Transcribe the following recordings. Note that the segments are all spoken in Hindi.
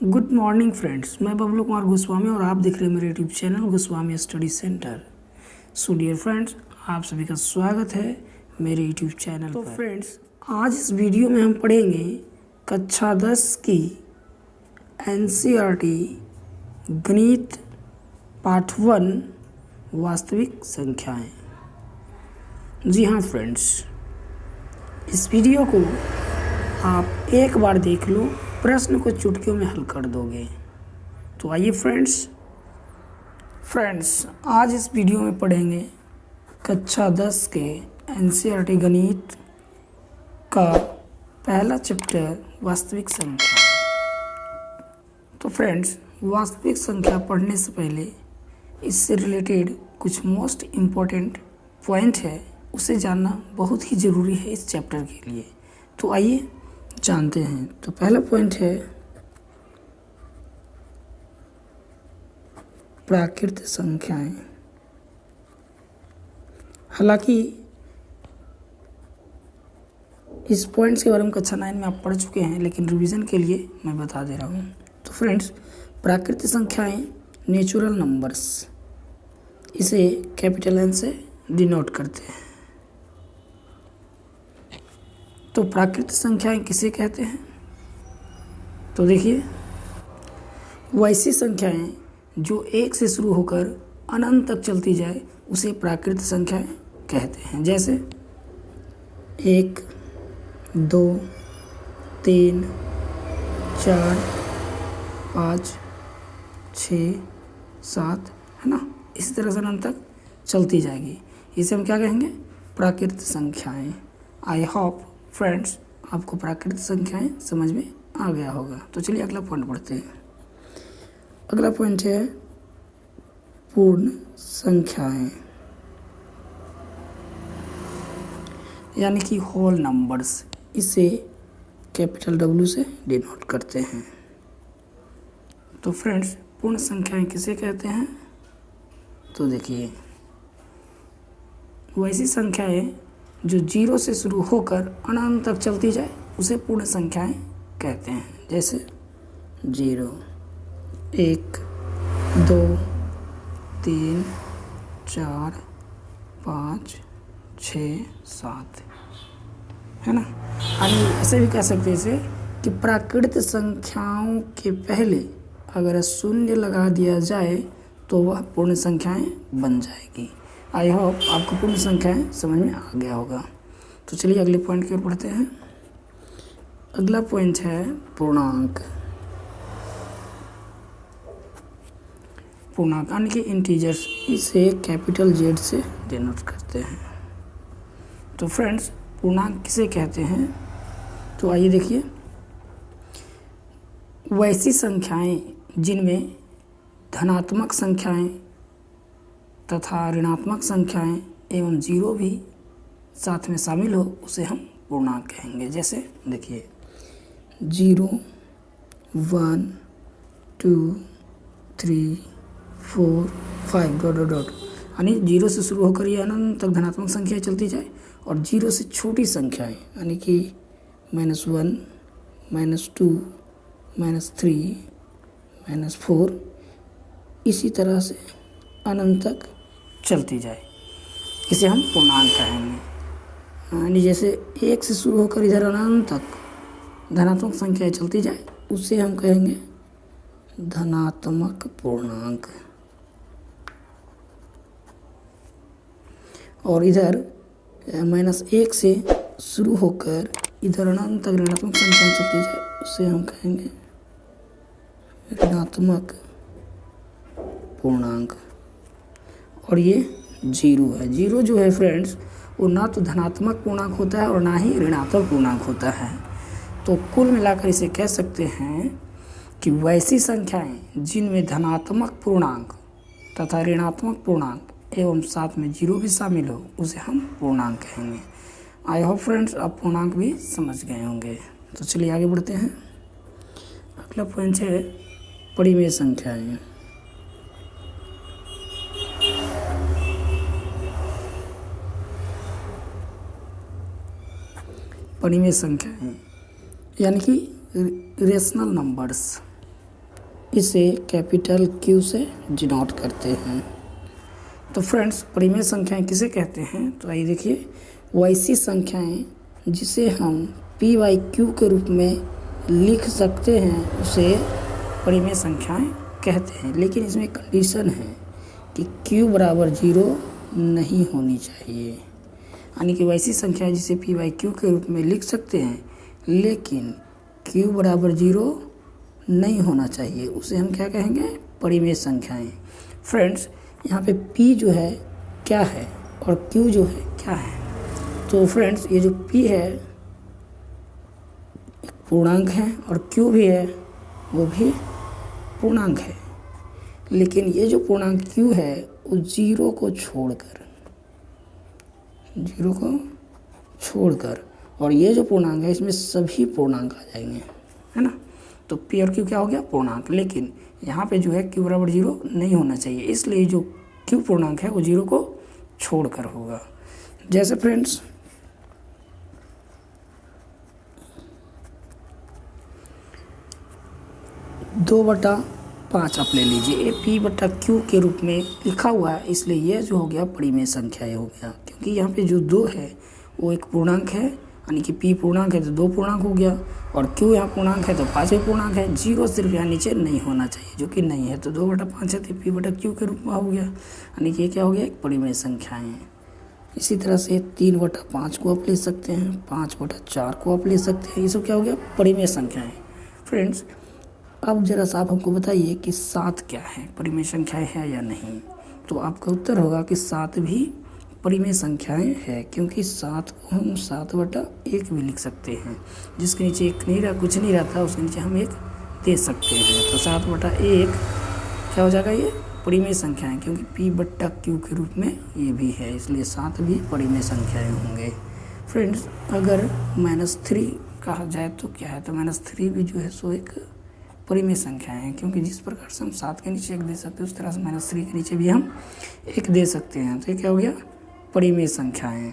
गुड मॉर्निंग फ्रेंड्स, मैं बबलू कुमार गोस्वामी और आप देख रहे हैं मेरे YouTube channel Goswami study centre. So dear friends, आप सभी का स्वागत है मेरे यूट्यूब चैनल पर। फ्रेंड्स, आज इस वीडियो में हम पढ़ेंगे कक्षा 10 की एनसीईआरटी गणित पार्ट 1 वास्तविक संख्याएं। जी हाँ फ्रेंड्स, इस वीडियो को आप एक बार देख लो, प्रश्न को चुटकियों में हल कर दोगे। तो आइए फ्रेंड्स आज इस वीडियो में पढ़ेंगे कक्षा 10 के एनसीईआरटी गणित का पहला चैप्टर वास्तविक संख्या। तो फ्रेंड्स, वास्तविक संख्या पढ़ने से पहले इससे रिलेटेड कुछ मोस्ट इम्पोर्टेंट पॉइंट है, उसे जानना बहुत ही ज़रूरी है इस चैप्टर के लिए। तो आइए जानते हैं। तो पहला पॉइंट है प्राकृत संख्याएं। हालांकि इस पॉइंट्स के बारे में कक्षा 9 में आप पढ़ चुके हैं, लेकिन रिवीजन के लिए मैं बता दे रहा हूँ। तो फ्रेंड्स, प्राकृत संख्याएं नेचुरल नंबर्स, इसे कैपिटल एन से डिनोट करते हैं। तो प्राकृत संख्याएं किसे कहते हैं? तो देखिए, वैसी संख्याएं जो 1 से शुरू होकर अनंत तक चलती जाए उसे प्राकृत संख्याएं कहते हैं। जैसे 1, 2, 3, 4, 5, 6, 7, है ना। इसी तरह से अनंत तक चलती जाएगी। इसे हम क्या कहेंगे? प्राकृत संख्याएं। आई होप फ्रेंड्स आपको प्राकृतिक संख्याएं समझ में आ गया होगा। तो चलिए अगला पॉइंट पढ़ते हैं। अगला पॉइंट है पूर्ण संख्याएं, यानी कि होल नंबर्स, इसे कैपिटल डब्ल्यू से डिनोट करते हैं। तो फ्रेंड्स, पूर्ण संख्याएं किसे कहते हैं? तो देखिए, वैसी संख्याएं जो 0 से शुरू होकर अनंत तक चलती जाए उसे पूर्ण संख्याएं कहते हैं। जैसे 0, 1, 2, 3, 4, 5, 6, 7, है ना। यानी ऐसे भी कह सकते हैं इसे कि प्राकृत संख्याओं के पहले अगर शून्य लगा दिया जाए तो वह पूर्ण संख्याएं बन जाएगी। आई होप आपको पूर्ण संख्याएं समझ में आ गया होगा। तो चलिए अगले पॉइंट की ओर बढ़ते हैं। अगला पॉइंट है पूर्णांक। पूर्णांक यानी कि इंटीजर्स, इसे कैपिटल जेड से डिनोट करते हैं। तो फ्रेंड्स, पूर्णांक किसे कहते हैं? तो आइए देखिए, वैसी संख्याएं जिनमें धनात्मक संख्याएं तथा ऋणात्मक संख्याएं एवं 0 भी साथ में शामिल हो उसे हम पूर्णांक कहेंगे। जैसे देखिए 0, 1, 2, 3, 4, 5 डॉट डॉट डॉट, यानी 0 से शुरू होकर ये अनंत तक धनात्मक संख्याएं चलती जाए, और 0 से छोटी संख्याएं यानी कि -1, -2, -3, -4, इसी तरह से अनंत तक चलती जाए, इसे हम पूर्णांक कहेंगे। यानी जैसे 1 से शुरू होकर इधर अनंत तक धनात्मक संख्याएं चलती जाए उसे हम कहेंगे धनात्मक पूर्णांक। और इधर -1 से शुरू होकर इधर अनंत तक ऋणात्मक संख्याएं चलती जाए उसे हम कहेंगे ऋणात्मक पूर्णांक। और ये 0 है। 0 जो है फ्रेंड्स, वो ना तो धनात्मक पूर्णांक होता है और ना ही ऋणात्मक पूर्णांक होता है। तो कुल मिलाकर इसे कह सकते हैं कि वैसी संख्याएं जिनमें धनात्मक पूर्णांक तथा ऋणात्मक पूर्णांक एवं साथ में 0 भी शामिल हो उसे हम पूर्णांक कहेंगे। आई होप फ्रेंड्स आप पूर्णांक भी समझ गए होंगे। तो चलिए आगे बढ़ते हैं। अगला पॉइंट है परिमेय संख्याएं। परिमेय संख्याएं यानी कि रेशनल नंबर्स, इसे कैपिटल क्यू से डिनोट करते हैं। तो फ्रेंड्स परिमेय संख्याएं किसे कहते हैं? तो आइए देखिए, वैसी संख्याएं जिसे हम पी बाई क्यू के रूप में लिख सकते हैं उसे परिमेय संख्याएं कहते हैं। लेकिन इसमें कंडीशन है कि क्यू बराबर 0 नहीं होनी चाहिए, यानी कि वैसी संख्या जिसे पी बाई क्यू के रूप में लिख सकते हैं लेकिन क्यू बराबर 0 नहीं होना चाहिए, उसे हम क्या कहेंगे? परिमेय संख्याएं। फ्रेंड्स यहाँ पे p जो है क्या है और q जो है क्या है? तो फ्रेंड्स ये जो p है एक पूर्णांक है और q भी है वो भी पूर्णांक है, लेकिन ये जो पूर्णांक q है वो 0 को छोड़कर और ये जो पूर्णांक है इसमें सभी पूर्णांक आ जाएंगे, है ना। तो p और q क्या हो गया? पूर्णांक। लेकिन यहाँ पे जो है q बराबर 0 नहीं होना चाहिए, इसलिए जो q पूर्णांक है वो 0 को छोड़कर होगा। जैसे फ्रेंड्स 2/5 आप ले लीजिए, ये p/q के रूप में लिखा हुआ है, इसलिए ये जो हो गया परिमेय संख्या हो गया, क्योंकि यहाँ पे जो 2 है वो एक पूर्णांक है, यानी कि p पूर्णांक है तो 2 पूर्णांक हो गया, और q यहाँ पूर्णांक है तो 5 भी पूर्णांक है। 0 सिर्फ यहाँ नीचे नहीं होना चाहिए, जो कि नहीं है, तो 2/5 है तो p/q के रूप में हो गया, यानी कि ये क्या हो गया? एक परिमेय संख्या है। इसी तरह से 3/5 को आप ले सकते हैं, 5/4 को आप ले सकते हैं, ये सब क्या हो गया? परिमेय संख्याएं। फ्रेंड्स अब जरा सा आप हमको बताइए कि 7 क्या है? परिमेय संख्याएं है या नहीं? तो आपका उत्तर होगा कि 7 भी परिमेय संख्याएं है, क्योंकि 7 को हम 7/1 भी लिख सकते हैं, जिसके नीचे कुछ नहीं रहता उसके नीचे हम 1 दे सकते हैं। तो 7/1 क्या हो जाएगा? ये परिमेय संख्या है, क्योंकि p/q के रूप में ये भी है, इसलिए 7 भी परिमेय संख्याएं होंगे। फ्रेंड्स अगर -3 कहा जाए तो क्या है? तो -3 भी जो है सो एक परिमेय संख्या है, क्योंकि जिस प्रकार से हम 7 के नीचे 1 दे सकते हैं उस तरह से -3 के नीचे भी हम 1 दे सकते हैं। तो ये क्या हो गया? परिमेय संख्याएं।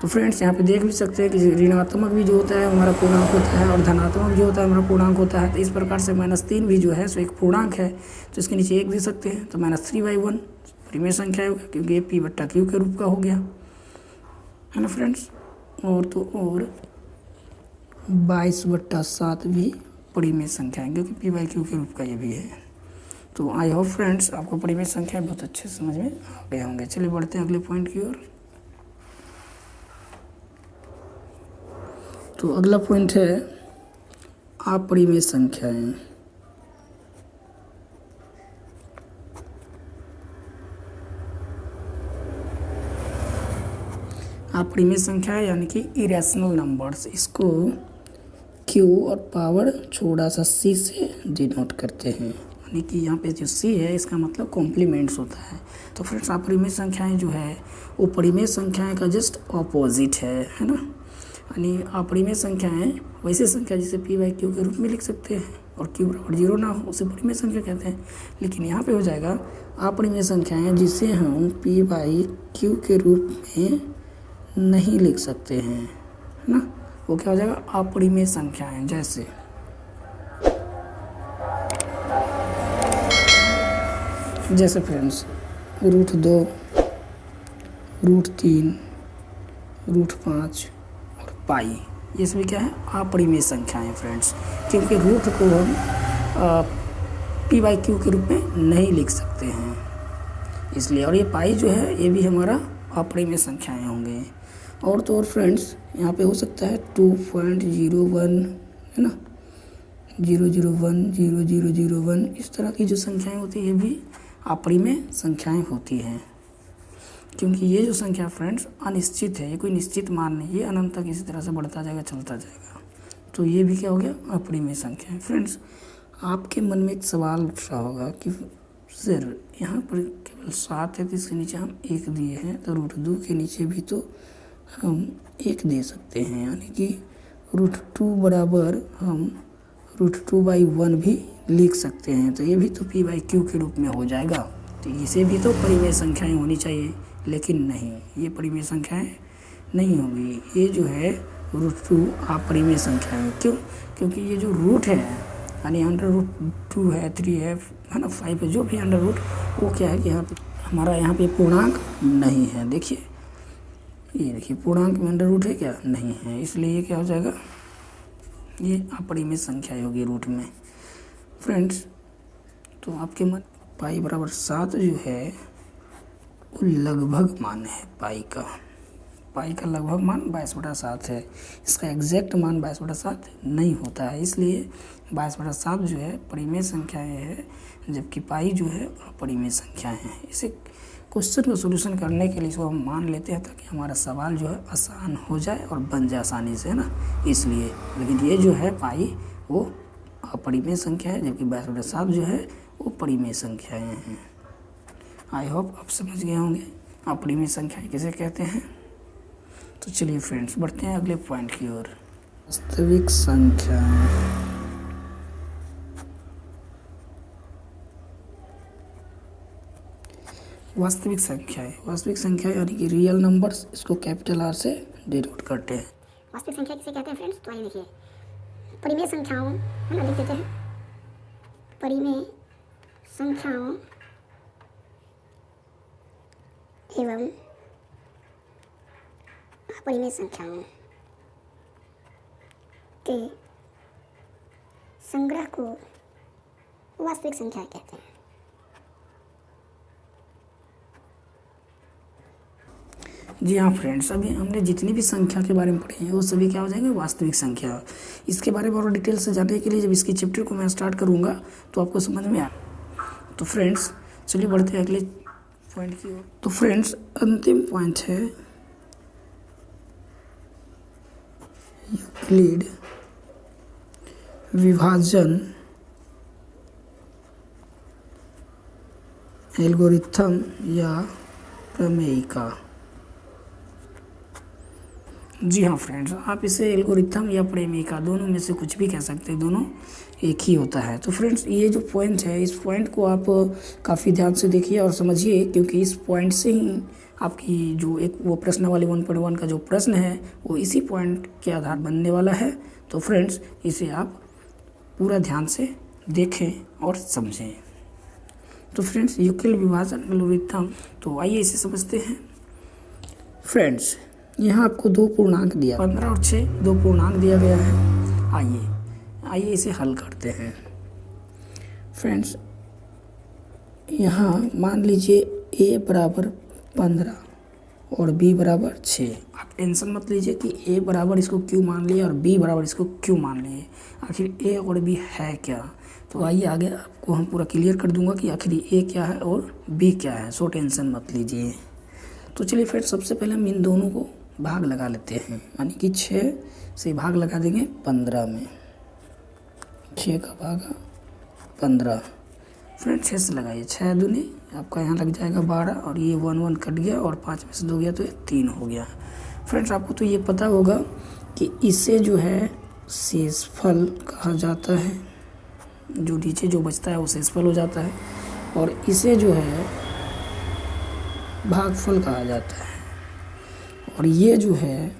तो फ्रेंड्स यहाँ पे देख भी सकते हैं कि ऋणात्मक भी जो होता है हमारा पूर्णांक होता है और धनात्मक जो होता है हमारा पूर्णांक होता है। तो इस प्रकार से -3 भी जो है सो एक पूर्णांक है, तो इसके नीचे 1 दे सकते हैं, तो -3/1 परिमेय संख्या होगा, क्योंकि ये p/q के रूप का हो गया, है ना फ्रेंड्स। और तो और 22/7 भी परिमेय संख्या है, क्योंकि p/q के रूप का ये भी है। तो आई होप फ्रेंड्स आपको परिमेय संख्या बहुत अच्छे से समझ में आ गए होंगे। चलिए बढ़ते हैं अगले पॉइंट की ओर। तो अगला पॉइंट है अपरिमेय संख्याएं। अपरिमेय संख्या यानी कि इरेशनल नंबर्स, इसको q और पावर छोटा सा c से डिनोट करते हैं, यानी कि यहाँ पे जो c है इसका मतलब कॉम्प्लीमेंट्स होता है। तो फ्रेंड्स अपरिमेय संख्याएं जो है वो परिमेय संख्याएं का जस्ट ऑपोजिट है ना। यानी अपरिमेय संख्याएं वैसी संख्या जिसे p/q के रूप में लिख सकते हैं और q बराबर 0 ना हो उसे परिमेय संख्या कहते हैं। लेकिन यहाँ पे हो जाएगा अपरिमेय संख्याएं जिसे हम p/q के रूप में नहीं लिख सकते हैं, है ना। वो क्या हो जाएगा? अपरिमेय संख्याएं। जैसे फ्रेंड्स √2, √3, √5 और पाई, ये सभी क्या है? अपरिमेय संख्याएं फ्रेंड्स, क्योंकि रूट को हम p/q के रूप में नहीं लिख सकते हैं इसलिए। और ये पाई जो है ये भी हमारा अपरिमेय संख्याएं होंगे। और तो और फ्रेंड्स यहाँ पे हो सकता है 2.01, है ना, 001, 0001, इस तरह की जो संख्याएं होती है ये भी अपरिमेय संख्याएं होती हैं, क्योंकि ये जो संख्या फ्रेंड्स अनिश्चित है, ये कोई निश्चित मान नहीं, ये अनंत तक इसी तरह से बढ़ता जाएगा, चलता जाएगा। तो ये भी क्या हो गया? अपरिमेय संख्या है। फ्रेंड्स आपके मन में एक सवाल उठ रहा होगा कि सर यहाँ पर केवल 7 है तो इसके नीचे हम 1 दिए हैं, तो √2 के नीचे भी तो हम 1 दे सकते हैं, यानी कि √2 बराबर हम √2/1 भी लिख सकते हैं, तो ये भी तो p/q के रूप में हो जाएगा। तो इसे भी तो परिमेय संख्याएं होनी चाहिए, लेकिन नहीं, ये परिमेय संख्याएं नहीं होगी। ये जो है √2 अपरिमेय संख्या है। क्यों? क्योंकि ये जो रूट है यानी √2 है, 3 है ना, 5 है, जो भी अंडर रूट, वो क्या है कि यहाँ पे हमारा यहाँ पे पूर्णांक नहीं है। देखिए ये देखिए पूर्णांक में अंडर रूट है क्या, नहीं है, इसलिए ये क्या हो जाएगा, ये अपरिमेय संख्या होगी रूट में। फ्रेंड्स तो आपके मन पाई बराबर 7 जो है वो लगभग मान है पाई का लगभग मान 22/7 है। इसका एग्जैक्ट मान 22/7 नहीं होता है, इसलिए 22/7 जो है परिमेय संख्याएं है, जबकि पाई जो है अपरिमेय संख्याएं हैं। इसे क्वेश्चन को सोल्यूशन करने के लिए इसको हम मान लेते हैं ताकि हमारा सवाल जो है आसान हो जाए और बन जाए आसानी से, है ना, इसलिए। लेकिन ये जो है पाई वो अपरिमेय संख्या है, जबकि 22/7 जो है वो परिमेय संख्याएं हैं। आई होप आप समझ गए होंगे अपरिमेय संख्याएं किसे कहते हैं। तो चलिए फ्रेंड्स बढ़ते हैं अगले पॉइंट की ओर। वास्तविक संख्याएं, वास्तविक संख्या यानी कि रियल नंबर्स, इसको कैपिटल आर से डिनोट करते हैं। वास्तविक संख्या किसे कहते हैं फ्रेंड्स, तो आइए देखिए, परिमेय संख्याओं, है ना, लिख देते हैं, परिमेय संख्याओं एवं अपरिमेय संख्याओं के संग्रह को वास्तविक संख्या कहते हैं। जी हाँ फ्रेंड्स, अभी हमने जितनी भी संख्या के बारे में पढ़े हैं वो सभी क्या हो जाएंगे, वास्तविक संख्या। इसके बारे में और डिटेल से जानने के लिए जब इसकी चैप्टर को मैं स्टार्ट करूँगा तो आपको समझ में आए। तो फ्रेंड्स चलिए बढ़ते हैं अगले पॉइंट की ओर। तो फ्रेंड्स अंतिम पॉइंट है यूक्लिड विभाजन एल्गोरिथम या प्रमेयिका। जी हाँ फ्रेंड्स, आप इसे एल्गोरिथम या प्रमेयिका दोनों में से कुछ भी कह सकते हैं, दोनों एक ही होता है। तो फ्रेंड्स ये जो पॉइंट है, इस पॉइंट को आप काफ़ी ध्यान से देखिए और समझिए, क्योंकि इस पॉइंट से ही आपकी जो एक वो प्रश्नावली 1.1 का जो प्रश्न है वो इसी पॉइंट के आधार बनने वाला है। तो फ्रेंड्स इसे आप पूरा ध्यान से देखें और समझें। तो फ्रेंड्स यूक्लिड विभाजन एल्गोरिथम, तो आइए इसे समझते हैं। फ्रेंड्स यहाँ आपको 2 पूर्णांक दिया, 15 और 6 2 पूर्णांक दिया गया है। आइए इसे हल करते हैं। फ्रेंड्स यहाँ मान लीजिए a बराबर 15 और b बराबर 6। आप टेंशन मत लीजिए कि a बराबर इसको क्यों मान लिए और b बराबर इसको क्यों मान लिए, आखिर a और b है क्या। तो आइए आगे आपको हम पूरा क्लियर कर दूंगा कि आखिर a क्या है और b क्या है, सो टेंशन मत लीजिए। तो चलिए फिर सबसे पहले हम इन दोनों को भाग लगा लेते हैं, यानी कि 6 से भाग लगा देंगे 15 में, 6 का भागा 15। फ्रेंड 6 से लगाइए, 6 दूनी आपका यहाँ लग जाएगा 12 और ये 1 कट गया और 5 में से 2 गया तो ये 3 हो गया। फ्रेंड्स आपको तो ये पता होगा कि इसे जो है शेषफल कहा जाता है, जो नीचे जो बचता है वो शेषफल हो जाता है, और इसे जो है भागफल कहा जाता है, और ये जो है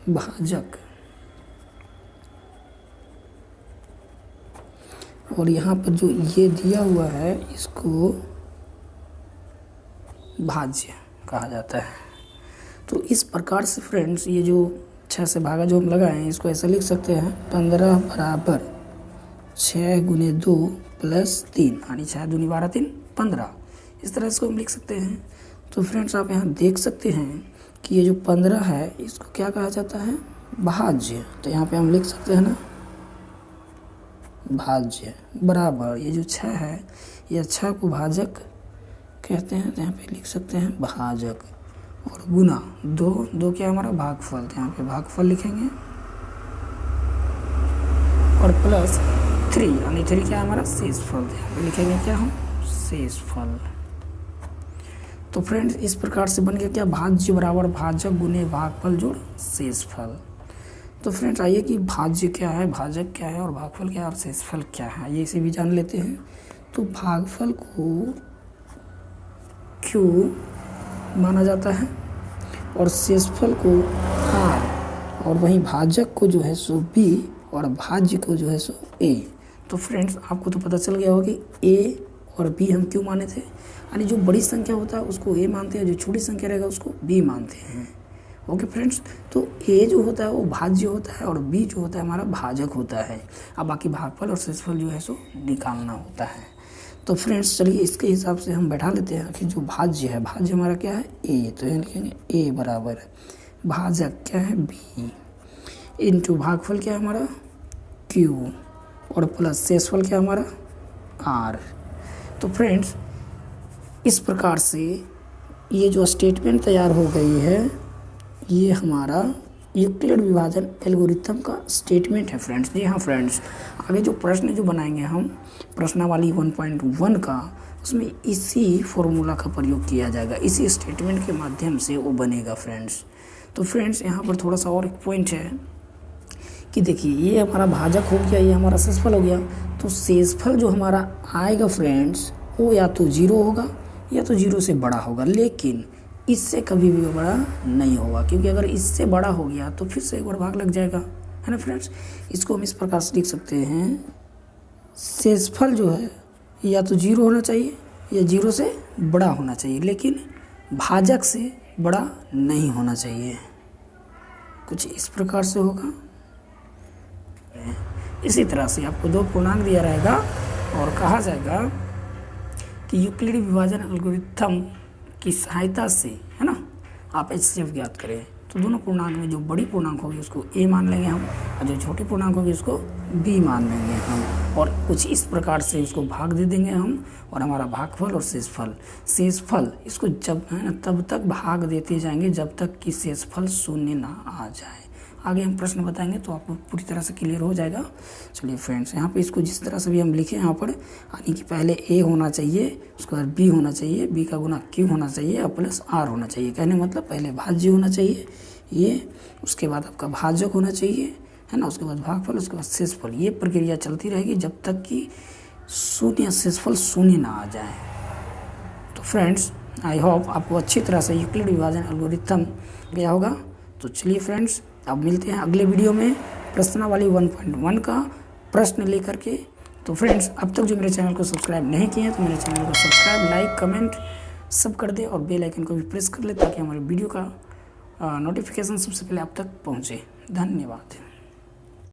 भाजक। और यहाँ पर जो ये दिया हुआ है इसको भाज्य कहा जाता है। तो इस प्रकार से फ्रेंड्स ये जो 6 से भागा जो हम लगाए हैं इसको ऐसा लिख सकते हैं, 15 बराबर 6 गुने 2 प्लस 3, यानी 6 दूनी 12 3 15। इस तरह इसको हम लिख सकते हैं। तो फ्रेंड्स आप यहाँ देख सकते हैं कि ये जो 15 है इसको क्या कहा जाता है, भाज्य। तो यहाँ पे हम लिख सकते हैं ना भाज्य बराबर ये जो 6 है, ये 6 को भाजक कहते हैं, तो यहाँ पे लिख सकते हैं भाजक, और गुना 2 क्या है हमारा भागफल, तो यहाँ पे भागफल लिखेंगे, और प्लस 3 यानी 3 क्या है हमारा शेषफल, तो यहाँ पे लिखेंगे क्या हम शेषफल। तो फ्रेंड्स इस प्रकार से बन गया क्या, भाज्य बराबर भाजक गुने भागफल जोड़ शेषफल। तो फ्रेंड्स आइए कि भाज्य क्या है, भाजक क्या है और भागफल क्या है और शेषफल क्या है, ये इसे भी जान लेते हैं। तो भागफल को क्यों माना जाता है और शेषफल को r, और वहीं भाजक को जो है सो b और भाज्य को जो है सो a। तो फ्रेंड्स आपको तो पता चल गया होगा कि ए और बी हम क्यों माने थे, यानी जो बड़ी संख्या होता है उसको ए मानते हैं, जो छोटी संख्या रहेगा उसको बी मानते हैं। ओके फ्रेंड्स, तो ए जो होता है वो भाज्य होता है और बी जो होता है हमारा भाजक होता है। अब बाकी भागफल और शेषफल जो है सो निकालना होता है। तो फ्रेंड्स चलिए इसके हिसाब से हम बैठा लेते हैं कि जो भाज्य है, भाज्य हमारा क्या है ए, तो ये लिखेंगे ए बराबर भाजक क्या है बी, इंटू भागफल क्या है हमारा क्यू, और प्लस शेषफल क्या है हमारा आर। तो फ्रेंड्स इस प्रकार से ये जो स्टेटमेंट तैयार हो गई है ये हमारा यूक्लिड विभाजन एल्गोरिथम का स्टेटमेंट है फ्रेंड्स। जी हाँ फ्रेंड्स, आगे जो प्रश्न जो बनाएंगे हम प्रश्नावली 1.1 का, उसमें इसी फॉर्मूला का प्रयोग किया जाएगा, इसी स्टेटमेंट के माध्यम से वो बनेगा फ्रेंड्स। तो फ्रेंड्स यहाँ पर थोड़ा सा और एक पॉइंट है कि देखिए ये हमारा भाजक हो गया, ये हमारा शेषफल हो गया, तो शेषफल जो हमारा आएगा फ्रेंड्स वो या तो 0 होगा या तो 0 से बड़ा होगा, लेकिन इससे कभी भी बड़ा नहीं होगा, क्योंकि अगर इससे बड़ा हो गया तो फिर से एक बार भाग लग जाएगा, है ना फ्रेंड्स। इसको हम इस प्रकार से लिख सकते हैं, शेषफल जो है या तो 0 होना चाहिए या 0 से बड़ा होना चाहिए, लेकिन भाजक से बड़ा नहीं होना चाहिए, कुछ इस प्रकार से होगा। इसी तरह से आपको 2 पूर्णांक दिया रहेगा और कहा जाएगा कि यूक्लिड विभाजन एल्गोरिथम की सहायता से, है ना, आप HCF ज्ञात करें। तो दोनों पूर्णांक में जो बड़ी पूर्णांक होगी उसको A मान लेंगे हम, और जो छोटी पूर्णांक होगी उसको B मान लेंगे हम, और कुछ इस प्रकार से उसको भाग दे देंगे हम, और हमारा भागफल और शेषफल इसको जब है ना तब तक भाग देते जाएंगे जब तक कि शेषफल 0 ना आ जाए। आगे हम प्रश्न बताएंगे तो आपको पूरी तरह से क्लियर हो जाएगा। चलिए फ्रेंड्स, यहाँ पे इसको जिस तरह से भी हम लिखें यहाँ पर, यानी कि पहले ए होना चाहिए, उसके बाद बी होना चाहिए, बी का गुना क्यू होना चाहिए और प्लस आर होना चाहिए। कहने मतलब पहले भाज्य होना चाहिए ये, उसके बाद आपका भाजक होना चाहिए, है ना, उसके बाद भागफल, उसके बाद शेषफल। ये प्रक्रिया चलती रहेगी जब तक कि शेषफल 0 ना आ जाए। तो फ्रेंड्स आई होप आपको अच्छी तरह से यूक्लिड विभाजन एल्गोरिथम गया होगा। तो चलिए फ्रेंड्स, अब मिलते हैं अगले वीडियो में प्रश्नावली 1.1 का प्रश्न लेकर के। तो फ्रेंड्स अब तक जो मेरे चैनल को सब्सक्राइब नहीं किए हैं तो मेरे चैनल को सब्सक्राइब, लाइक, कमेंट सब कर दे और बेल आइकन को भी प्रेस कर ले ताकि हमारे वीडियो का नोटिफिकेशन सबसे पहले आप तक पहुंचे। धन्यवाद।